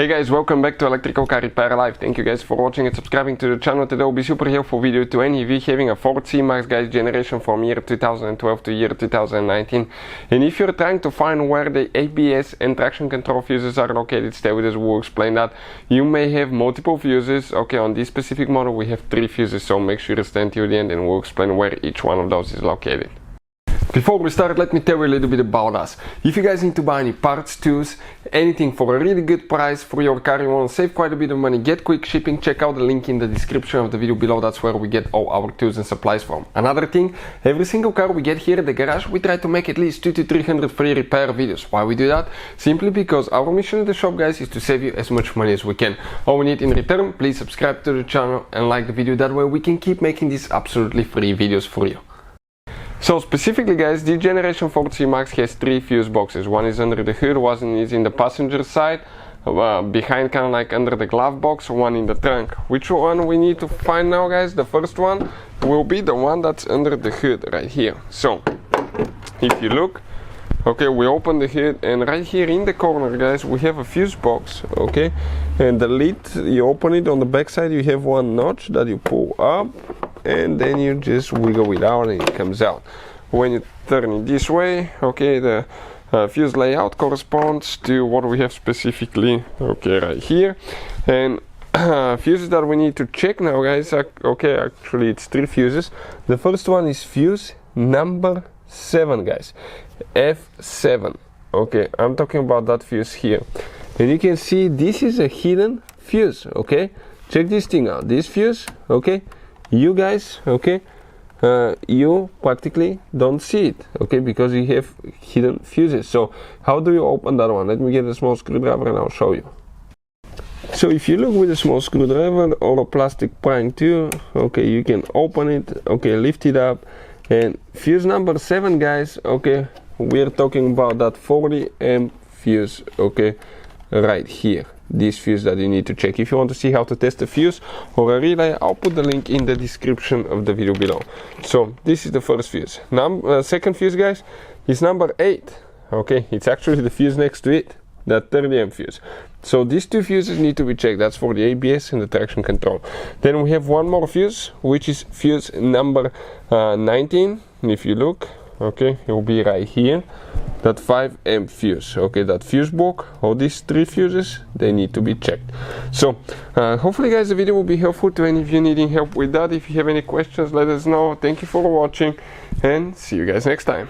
Guys, welcome back to Electrical Car Repair Live. Thank you guys for watching and subscribing to the channel. Today will be super helpful video to any of you having a Ford C-Max, guys, generation from year 2012 to year 2019. And if you're trying to find where the ABS and traction control fuses are located, stay with us, we'll explain that. You may have multiple fuses. Okay, on this specific model we have 3 fuses, so make sure to stay until the end and we'll explain where each one of those is located. Before we start, let me tell you a little bit about us. If you guys need to buy any parts, tools, anything for a really good price for your car, you want to save quite a bit of money, get quick shipping, check out the link in the description of the video below. That's where we get all our tools and supplies from. Another thing, every single car we get here at the garage, we try to make at least 200 to 300 free repair videos. Why we do that? Simply because our mission at the shop, guys, is to save you as much money as we can. All we need in return, please subscribe to the channel and like the video. That way we can keep making these absolutely free videos for you. So specifically, guys, this generation Ford C-Max has 3 fuse boxes. One is under the hood, one is in the passenger side, behind, kind of like under the glove box, one in the trunk. Which one we need to find now, guys? The first one will be the one that's under the hood right here. So if you look, okay, we open the hood and right here in the corner, guys, we have a fuse box. Okay, and the lid, you open it on the back side, you have one notch that you pull up and then you just wiggle it out and it comes out. When you turn it this way, okay, the fuse layout corresponds to what we have specifically, okay, right here. And fuses that we need to check now, guys, okay, actually it's 3 fuses. The first one is fuse number 7, guys, F7. Okay, I'm talking about that fuse here, and you can see this is a hidden fuse. Okay, check this thing out. This fuse, okay, you guys, okay, you practically don't see it, okay, because you have hidden fuses. So how do you open that one? Let me get a small screwdriver and I'll show you. So if you look with a small screwdriver or a plastic prying tool, okay, you can open it, okay, lift it up, and fuse number 7, guys, okay, we're talking about that 40 amp fuse, okay, right here. This fuse that you need to check. If you want to see how to test a fuse or a relay, I'll put the link in the description of the video below. So this is the first fuse. Second fuse, guys, is number 8. Okay, it's actually the fuse next to it, that 30 amp fuse. So these 2 fuses need to be checked. That's for the ABS and the traction control. Then we have one more fuse, which is fuse number 19. And if you look, okay, it will be right here, that 5 amp fuse. Okay, that fuse block, all these 3 fuses, they need to be checked. So hopefully, guys, the video will be helpful to any of you needing help with that. If you have any questions, let us know. Thank you for watching and see you guys next time.